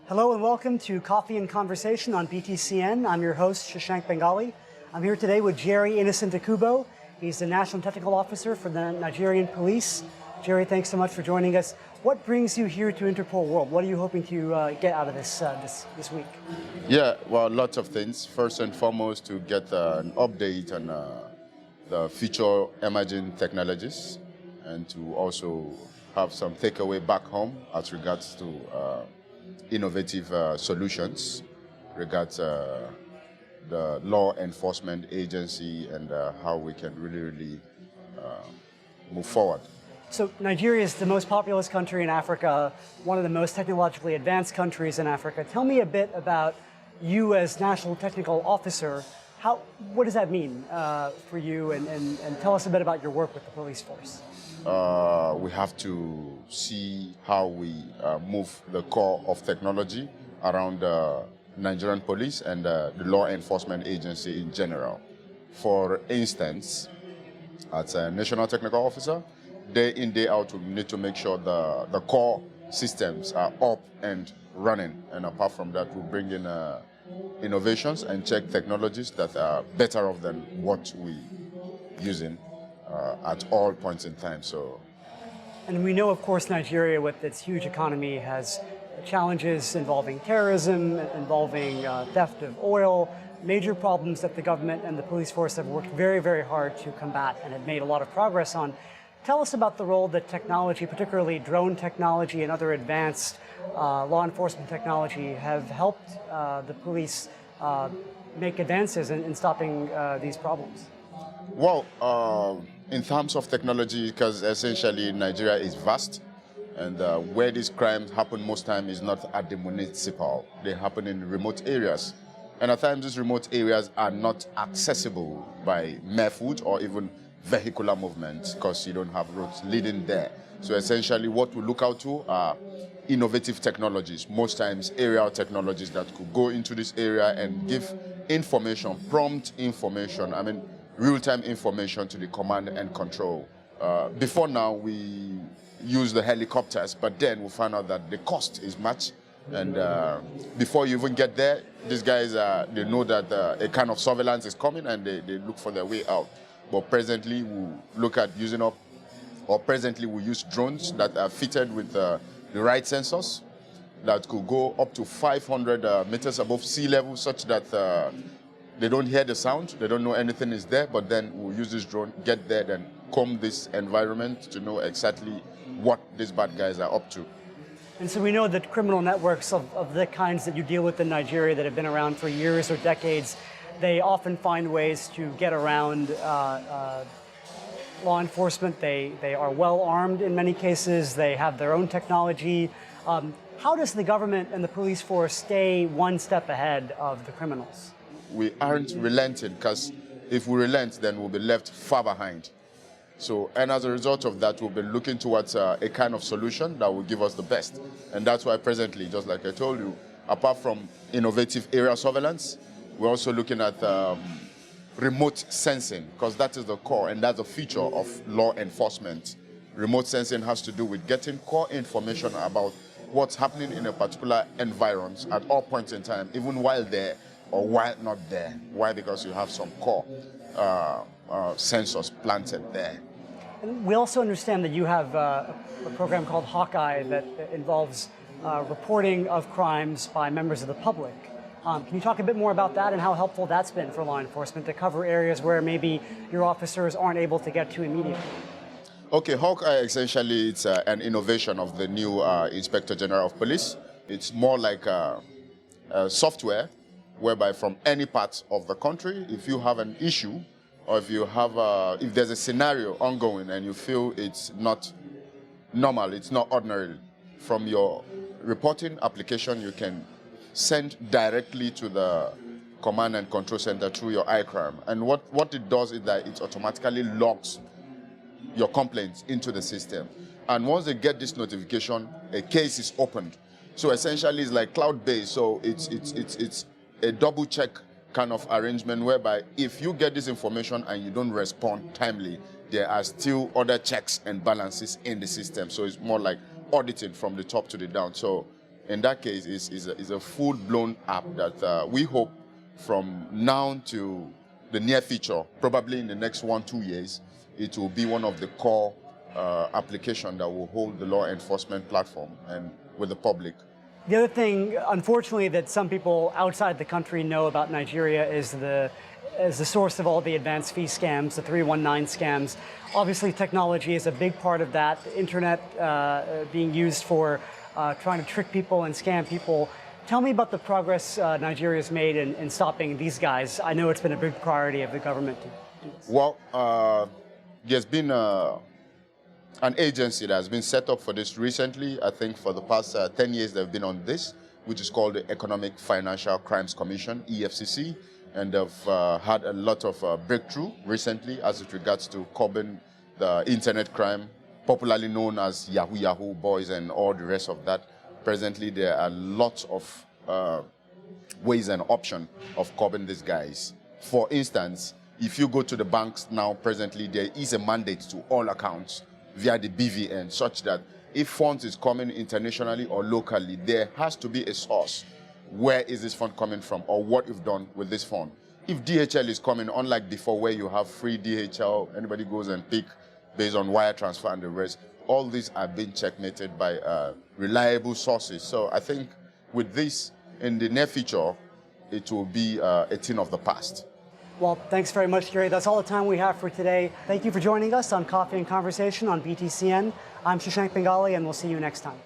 Hello and welcome to Coffee and Conversation on BTCN. I'm your host, Shashank Bengali. I'm here today with Jerry Innocent Akubo. He's the National Technical Officer for the Nigerian Police. Jerry, thanks so much for joining us. What brings you here to Interpol World? What are you hoping to get out of this week? Yeah, well, lots of things. First and foremost, to get an update on the future emerging technologies and to also have some takeaway back home as regards to innovative solutions regards the law enforcement agency and how we can really move forward. So Nigeria is the most populous country in Africa, one of the most technologically advanced countries in Africa. Tell me a bit about you as National Technical Officer. What does that mean for you, and tell us a bit about your work with the police force. We have to see how we move the core of technology around the Nigerian police and the law enforcement agency in general. For instance, as a National Technical Officer, day in, day out, we need to make sure the core systems are up and running. And apart from that, we bring in innovations and check technologies that are better off than what we're using at all points in time. And we know, of course, Nigeria, with its huge economy, has challenges involving terrorism, involving theft of oil, major problems that the government and the police force have worked very, very hard to combat and have made a lot of progress on. Tell us about the role that technology, particularly drone technology and other advanced law enforcement technology, have helped the police make advances in stopping these problems. Well, in terms of technology, because essentially Nigeria is vast, and where these crimes happen most time is not at the municipal. They happen in remote areas. And at times these remote areas are not accessible by mere foot or even vehicular movement because you don't have roads leading there. So essentially what we look out to are innovative technologies, most times aerial technologies that could go into this area and give information, prompt information, real-time information to the command and control. Before now, we use the helicopters, but then we found out that the cost is much. And before you even get there, these guys, they know that a kind of surveillance is coming and they look for their way out. But presently, we look at using up, or presently we use drones that are fitted with the right sensors that could go up to 500 meters above sea level, such that they don't hear the sound, they don't know anything is there, but then we'll use this drone, get there, and comb this environment to know exactly what these bad guys are up to. And so we know that criminal networks of the kinds that you deal with in Nigeria that have been around for years or decades, they often find ways to get around law enforcement. They are well armed in many cases. They have their own technology. How does the government and the police force stay one step ahead of the criminals? We aren't relenting, because if we relent, then we'll be left far behind. So, and as a result of that, we'll be looking towards a kind of solution that will give us the best. And that's why presently, just like I told you, apart from innovative area surveillance, we're also looking at remote sensing, because that is the core and that's the feature of law enforcement. Remote sensing has to do with getting core information about what's happening in a particular environment at all points in time, even while there or while not there. Why? Because you have some core sensors planted there. And we also understand that you have a program called Hawkeye that involves reporting of crimes by members of the public. Can you talk a bit more about that and how helpful that's been for law enforcement to cover areas where maybe your officers aren't able to get to immediately? Okay, Hawkeye essentially it's an innovation of the new Inspector General of Police. It's more like a software whereby from any part of the country, if you have an issue or if you have if there's a scenario ongoing and you feel it's not normal, it's not ordinary, from your reporting application you can send directly to the command and control center through your iCrime. And what it does is that it automatically logs your complaints into the system. And once they get this notification, a case is opened. So essentially it's like cloud-based, so it's a double check kind of arrangement whereby if you get this information and you don't respond timely, there are still other checks and balances in the system. So it's more like auditing from the top to the down. So in that case, is a full-blown app that we hope from now to the near future, probably in the next 1-2 years, it will be one of the core applications that will hold the law enforcement platform and with the public. The other thing, unfortunately, that some people outside the country know about Nigeria is the source of all the advanced fee scams, the 319 scams. Obviously, technology is a big part of that. The internet being used for trying to trick people and scam people. Tell me about the progress Nigeria's made in stopping these guys. I know it's been a big priority of the government to do this. Well, there's been an agency that has been set up for this recently. I think for the past 10 years they've been on this, which is called the Economic Financial Crimes Commission, EFCC, and they've had a lot of breakthrough recently as it regards to curbing the internet crime, popularly known as Yahoo Yahoo boys and all the rest of that. Presently, there are lots of ways and options of curbing these guys. For instance, if you go to the banks now, presently, there is a mandate to all accounts via the BVN, such that if funds is coming internationally or locally, there has to be a source. Where is this fund coming from, or what you've done with this fund? If DHL is coming, unlike before where you have free DHL, anybody goes and pick based on wire transfer and the rest, all these are being checkmated by reliable sources. So I think with this, in the near future, it will be a thing of the past. Well, thanks very much, Jerry. That's all the time we have for today. Thank you for joining us on Coffee and Conversation on BTCN. I'm Shashank Bengali, and we'll see you next time.